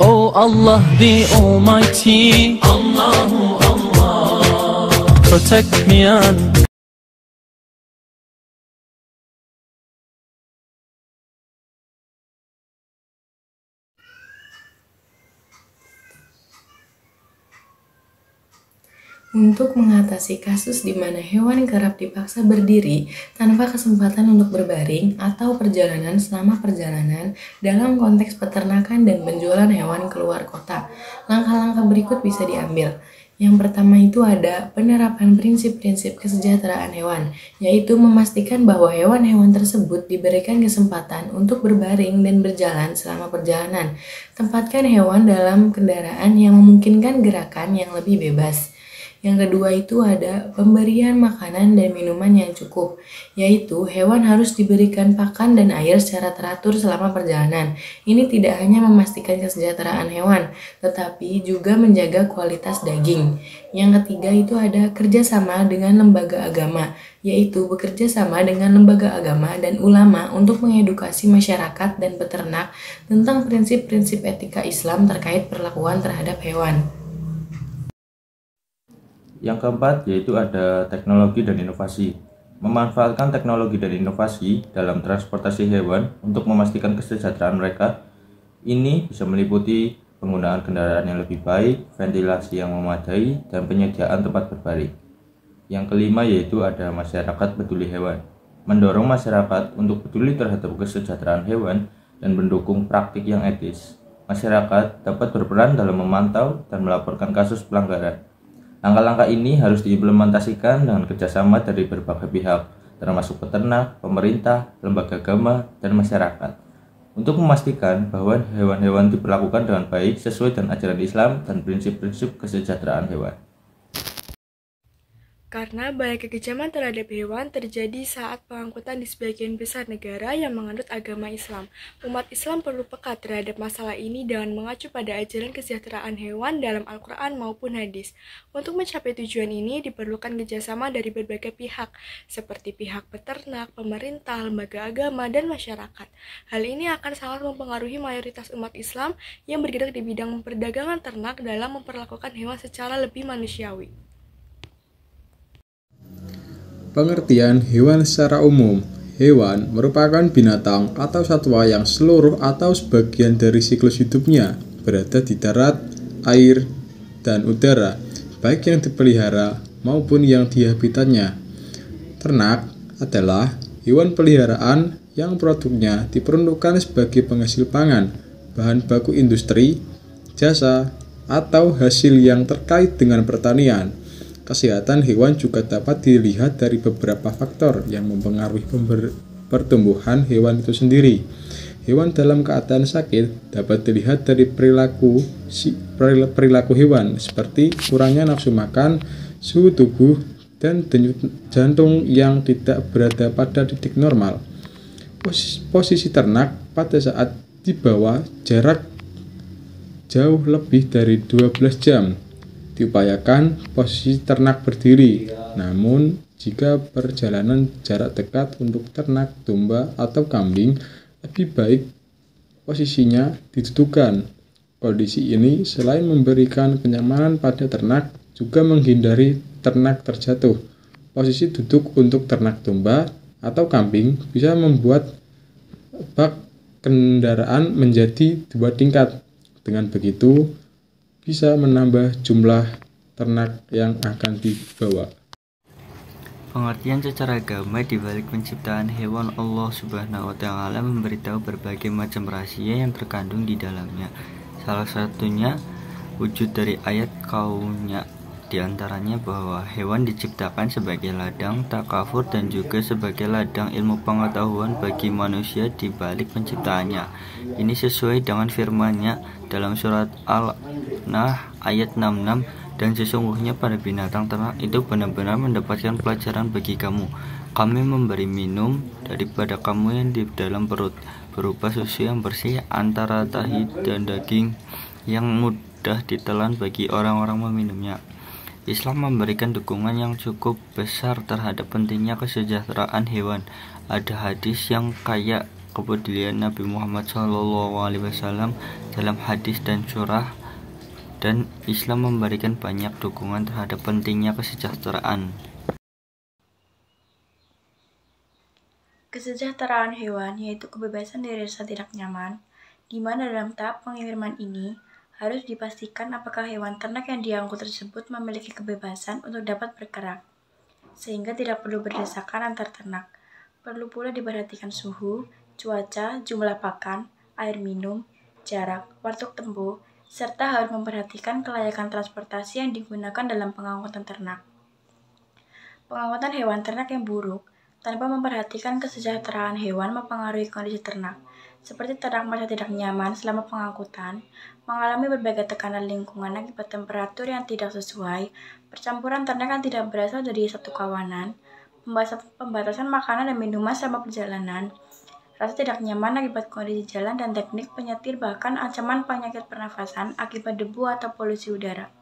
Oh Allah the Almighty, Allahu Allah, protect me and Untuk mengatasi kasus di mana hewan kerap dipaksa berdiri tanpa kesempatan untuk berbaring atau perjalanan selama perjalanan dalam konteks peternakan dan penjualan hewan keluar kota, langkah-langkah berikut bisa diambil. Yang pertama itu ada penerapan prinsip-prinsip kesejahteraan hewan, yaitu memastikan bahwa hewan-hewan tersebut diberikan kesempatan untuk berbaring dan berjalan selama perjalanan. Tempatkan hewan dalam kendaraan yang memungkinkan gerakan yang lebih bebas. Yang kedua itu ada pemberian makanan dan minuman yang cukup, yaitu hewan harus diberikan pakan dan air secara teratur selama perjalanan. Ini tidak hanya memastikan kesejahteraan hewan, tetapi juga menjaga kualitas daging. Yang ketiga itu ada kerjasama dengan lembaga agama, yaitu bekerja sama dengan lembaga agama dan ulama untuk mengedukasi masyarakat dan peternak tentang prinsip-prinsip etika Islam terkait perlakuan terhadap hewan. Yang keempat yaitu ada teknologi dan inovasi. Memanfaatkan teknologi dan inovasi dalam transportasi hewan untuk memastikan kesejahteraan mereka. Ini bisa meliputi penggunaan kendaraan yang lebih baik, ventilasi yang memadai, dan penyediaan tempat berbaring. Yang kelima yaitu ada masyarakat peduli hewan. Mendorong masyarakat untuk peduli terhadap kesejahteraan hewan dan mendukung praktik yang etis. Masyarakat dapat berperan dalam memantau dan melaporkan kasus pelanggaran. Langkah-langkah ini harus diimplementasikan dengan kerjasama dari berbagai pihak, termasuk peternak, pemerintah, lembaga agama, dan masyarakat, untuk memastikan bahwa hewan-hewan diperlakukan dengan baik sesuai dengan ajaran Islam dan prinsip-prinsip kesejahteraan hewan. Karena banyak kekejaman terhadap hewan terjadi saat pengangkutan di sebagian besar negara yang menganut agama Islam. Umat Islam perlu peka terhadap masalah ini dengan mengacu pada ajaran kesejahteraan hewan dalam Al-Quran maupun hadis. Untuk mencapai tujuan ini diperlukan kerjasama dari berbagai pihak, seperti pihak peternak, pemerintah, lembaga agama, dan masyarakat. Hal ini akan sangat mempengaruhi mayoritas umat Islam yang bergerak di bidang perdagangan ternak dalam memperlakukan hewan secara lebih manusiawi. Pengertian hewan secara umum. Hewan merupakan binatang atau satwa yang seluruh atau sebagian dari siklus hidupnya berada di darat, air, dan udara, baik yang dipelihara maupun yang di habitatnya. Ternak adalah hewan peliharaan yang produknya diperuntukkan sebagai penghasil pangan, bahan baku industri, jasa, atau hasil yang terkait dengan pertanian. Kesehatan hewan juga dapat dilihat dari beberapa faktor yang mempengaruhi pertumbuhan hewan itu sendiri. Hewan dalam keadaan sakit dapat dilihat dari perilaku hewan, seperti kurangnya nafsu makan, suhu tubuh, dan denyut jantung yang tidak berada pada titik normal. Posisi ternak pada saat di bawah jarak jauh lebih dari 12 jam. Diupayakan posisi ternak berdiri, namun jika perjalanan jarak dekat untuk ternak domba atau kambing, lebih baik posisinya didudukkan. Kondisi ini selain memberikan kenyamanan pada ternak, juga menghindari ternak terjatuh. Posisi duduk untuk ternak domba atau kambing bisa membuat bak kendaraan menjadi 2 tingkat. Dengan begitu, bisa menambah jumlah ternak yang akan dibawa. Pengertian secara agama di balik penciptaan hewan, Allah Subhanahu wa Ta'ala memberitahu berbagai macam rahasia yang terkandung di dalamnya. Salah satunya wujud dari ayat kaunnya, di antaranya bahwa hewan diciptakan sebagai ladang takafur dan juga sebagai ladang ilmu pengetahuan bagi manusia di balik penciptaannya. Ini sesuai dengan firman-Nya dalam surat Al-Nahl ayat 66, dan sesungguhnya pada binatang ternak itu benar-benar mendapatkan pelajaran bagi kamu. Kami memberi minum daripada kamu yang di dalam perut, berupa susu yang bersih antara tahi dan daging yang mudah ditelan bagi orang-orang meminumnya. Islam memberikan dukungan yang cukup besar terhadap pentingnya kesejahteraan hewan. Ada hadis yang kayak kepedulian Nabi Muhammad SAW dalam hadis dan surah, dan Islam memberikan banyak dukungan terhadap pentingnya kesejahteraan. Kesejahteraan hewan yaitu kebebasan dari rasa tidak nyaman, di mana dalam tahap pengiriman ini harus dipastikan apakah hewan ternak yang diangkut tersebut memiliki kebebasan untuk dapat bergerak, sehingga tidak perlu berdesakan antar ternak. Perlu pula diperhatikan suhu, cuaca, jumlah pakan, air minum, jarak, waktu tempuh, serta harus memperhatikan kelayakan transportasi yang digunakan dalam pengangkutan ternak. Pengangkutan hewan ternak yang buruk tanpa memperhatikan kesejahteraan hewan mempengaruhi kondisi ternak, seperti ternak merasa tidak nyaman selama pengangkutan, mengalami berbagai tekanan lingkungan akibat temperatur yang tidak sesuai, percampuran ternak yang tidak berasal dari satu kawanan, pembatasan makanan dan minuman selama perjalanan, rasa tidak nyaman akibat kondisi jalan dan teknik penyetir, bahkan ancaman penyakit pernafasan akibat debu atau polusi udara.